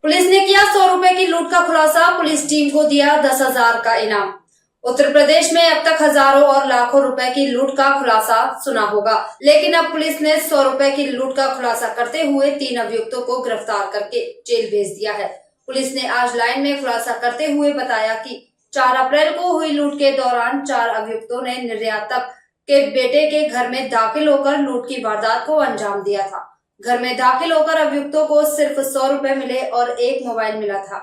Police ने किया 100 रुपए की लूट का खुलासा, पुलिस टीम को दिया 10,000 का इनाम। उत्तर प्रदेश में अब तक हजारों और लाखों रुपए की लूट का खुलासा सुना होगा, लेकिन अब पुलिस ने 100 रुपए की लूट का खुलासा करते हुए 3 अभियुक्तों को गिरफ्तार करके जेल भेज दिया है। पुलिस ने आज लाइन में खुलासा करते हुए बताया कि 4 अप्रैल को हुई लूट के दौरान 4 अभियुक्तों ने निर्यातक के बेटे के घर में दाखिल होकर लूट की वारदात को अंजाम दिया था। घर में दाखिल होकर अभियुक्तों को सिर्फ 100 रुपए मिले और एक मोबाइल मिला था।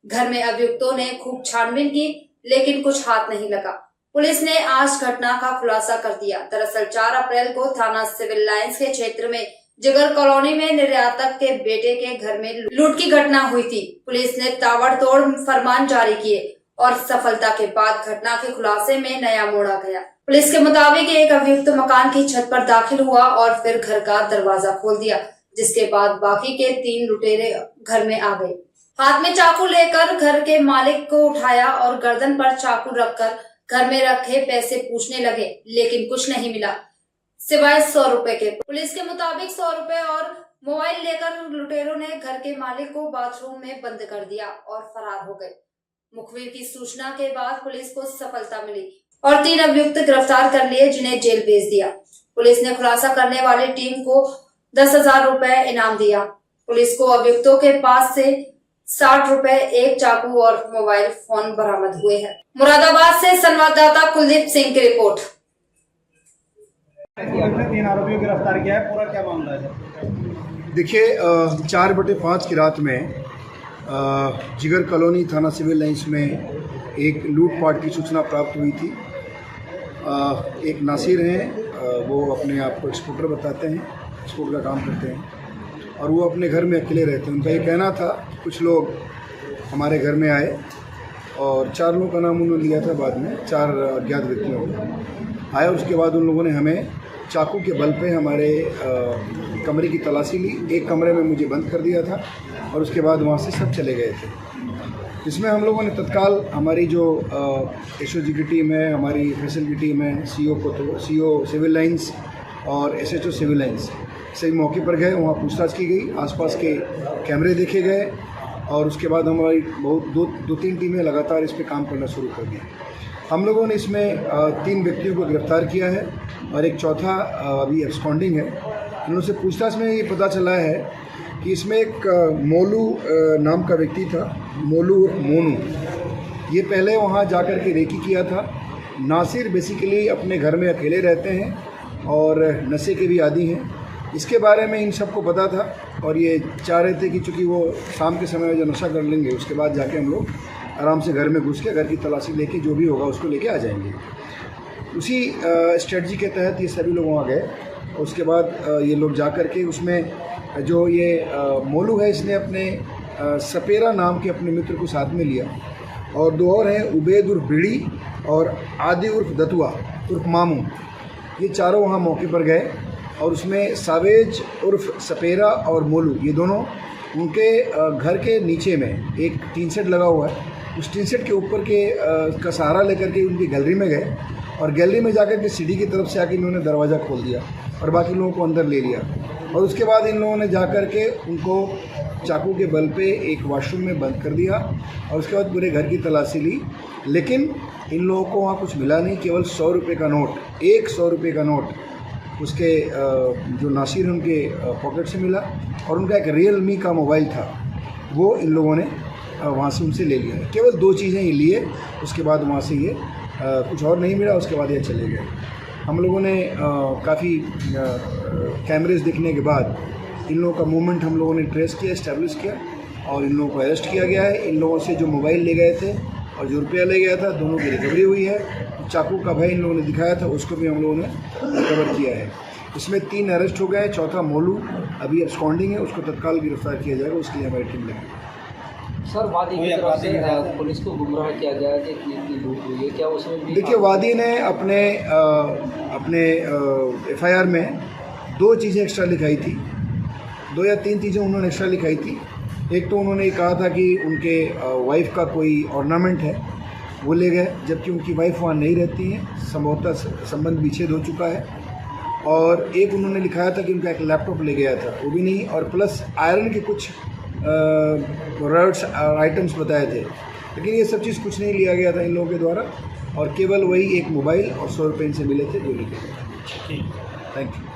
घर में अभियुक्तों ने खूब छानबीन की, लेकिन कुछ हाथ नहीं लगा। पुलिस ने आज घटना का खुलासा कर दिया। दरअसल 4 अप्रैल को थाना सिविल लाइंस के क्षेत्र में जिगर कॉलोनी में निर्यातक के बेटे के घर में लूट की घटना हुई थी। पुलिस ने ताबड़तोड़ फरमान जारी किए और सफलता के बाद घटना के खुलासे में नया मोड़ आ गया। पुलिस के मुताबिक एक अभियुक्त मकान की छत पर दाखिल हुआ और फिर घर का दरवाजा खोल दिया, जिसके बाद बाकी के 3 लुटेरे घर में आ गए। हाथ में चाकू लेकर घर के मालिक को उठाया और गर्दन पर चाकू रखकर घर में रखे पैसे पूछने लगे, लेकिन कुछ नहीं मिला सिवाय 100 रुपए के। पुलिस के मुताबिक 100 रुपए और मोबाइल लेकर लुटेरों ने घर के मालिक को बाथरूम में बंद कर दिया और फरार हो गए। मुखबिर की सूचना के बाद पुलिस को सफलता मिली और 3 अभियुक्त गिरफ्तार कर लिए, जिन्हें जेल भेज दिया। पुलिस ने खुलासा करने वाली टीम को 10,000 रुपए इनाम दिया। पुलिस को अभियुक्तों के पास से 60 रुपए, एक चाकू और मोबाइल फोन बरामद हुए हैं। मुरादाबाद से संवाददाता कुलदीप सिंह की रिपोर्ट। 3 आरोपियों को गिरफ्तार किया है, पूरा क्या मामला है? देखिए, 4/5 की रात में जिगर कॉलोनी थाना सिविल लाइंस में एक लूटपाट की सूचना प्राप्त हुई थी। एक नासिर हैं, वो अपने आप को एक्सपोर्टर बताते हैं, एक्सपोर्ट का काम करते हैं और वो अपने घर में अकेले रहते हैं। उनका ये कहना था कि कुछ लोग हमारे घर में आए और 4 लोगों का नाम उन्होंने लिया था। बाद में 4 अज्ञात व्यक्तियों को आया। उसके बाद उन लोगों ने हमें चाकू के बल पे हमारे कमरे की तलाशी ली। एक कमरे में मुझे बंद कर दिया था और उसके बाद वहाँ से सब चले गए थे। इसमें हम लोगों ने तत्काल हमारी जो एसओजी की टीम है, हमारी फैसल की टीम है, सीओ सिविल लाइंस और एसएचओ सिविल लाइंस से मौके पर गए। वहाँ पूछताछ की गई, आसपास के कैमरे देखे गए और उसके बाद हमारी दो तीन टीमें लगातार इस पर काम करना शुरू कर दी। हम लोगों ने इसमें 3 व्यक्तियों को गिरफ्तार किया है और एक चौथा अभी एब्सकॉन्डिंग है। उनसे पूछताछ में ये पता चला है कि इसमें एक मोलू नाम का व्यक्ति था, मोलू मोनू। ये पहले वहाँ जाकर के रेकी किया था। नासिर बेसिकली अपने घर में अकेले रहते हैं और नशे के भी आदी हैं। इसके बारे में इन सबको पता था और ये चाह रहे थे कि चूँकि वो शाम के समय में जो नशा कर लेंगे उसके बाद जाके हम लोग आराम से घर में घुस के घर की तलाशी लेके जो भी होगा उसको लेके आ जाएंगे। उसी स्ट्रेटजी के तहत ये सभी लोग वहाँ गए। उसके बाद ये लोग जा कर के उसमें जो ये मोलू है, इसने अपने सपेरा नाम के अपने मित्र को साथ में लिया और 2 और हैं, उबैद उर्फ बीड़ी और आदि उर्फ दतुआ उर्फ मामू। ये चारों वहाँ मौके पर गए और उसमें सावेज उर्फ सपेरा और मोलू, ये दोनों उनके घर के नीचे में एक टीन सेट लगा हुआ है, उस टीन सेट के ऊपर के का सहारा लेकर के उनकी गैलरी में गए और गैलरी में जाकर के सीढ़ी की तरफ से आके इन्होंने दरवाज़ा खोल दिया और बाकी लोगों को अंदर ले लिया। और उसके बाद इन लोगों ने जाकर के उनको चाकू के बल पे एक वॉशरूम में बंद कर दिया और उसके बाद पूरे घर की तलाशी ली। लेकिन इन लोगों को वहाँ कुछ मिला नहीं, केवल 100 रुपये का नोट, एक 100 रुपये का नोट उसके जो नासिर उनके पॉकेट से मिला और उनका एक रियलमी का मोबाइल था, वो इन लोगों ने वहाँ से उनसे ले लिया। केवल 2 चीज़ें ही लिए, उसके बाद वहाँ से ये कुछ और नहीं मिला। उसके बाद ये चले गए। हम लोगों ने काफ़ी कैमरेज देखने के बाद इन लोगों का मूवमेंट हम लोगों ने ट्रेस किया, इस्टेब्लिश किया और इन लोगों को अरेस्ट किया गया है। इन लोगों से जो मोबाइल ले गए थे और जो रुपया ले गया था, दोनों की रिकवरी हुई है। चाकू का भाई इन लोगों ने दिखाया था, उसको भी हम लोगों ने रिकवर किया है। इसमें 3 अरेस्ट हो गए, चौथा मोलू अभी एब्सकॉन्डिंग है, उसको तत्काल गिरफ्तार किया जाएगा। उसके लिए हमारी टीम लगी। सर, वादी की तरफ से पुलिस को गुमराह किया गया है कि इतनी लूट हुई है, क्या उसमें भी? देखिए, वादी ने अपने एफआईआर में 2 चीज़ें एक्स्ट्रा लिखाई थी, 2 या 3 चीज़ें उन्होंने एक्स्ट्रा लिखाई थी। एक तो उन्होंने कहा था कि उनके वाइफ का कोई ऑर्नामेंट है, वो ले गए, जबकि उनकी वाइफ वहाँ नहीं रहती है, संभवतः संबंध विच्छेद हो चुका है। और एक उन्होंने लिखाया था कि उनका एक लैपटॉप ले गया था, वो भी नहीं। और प्लस आयरन के कुछ प्रोडक्ट्स और आइटम्स बताए थे, लेकिन ये सब चीज़ कुछ नहीं लिया गया था इन लोगों के द्वारा, और केवल वही एक मोबाइल और 100 रुपये इनसे मिले थे जो लिखे थे। Thank you.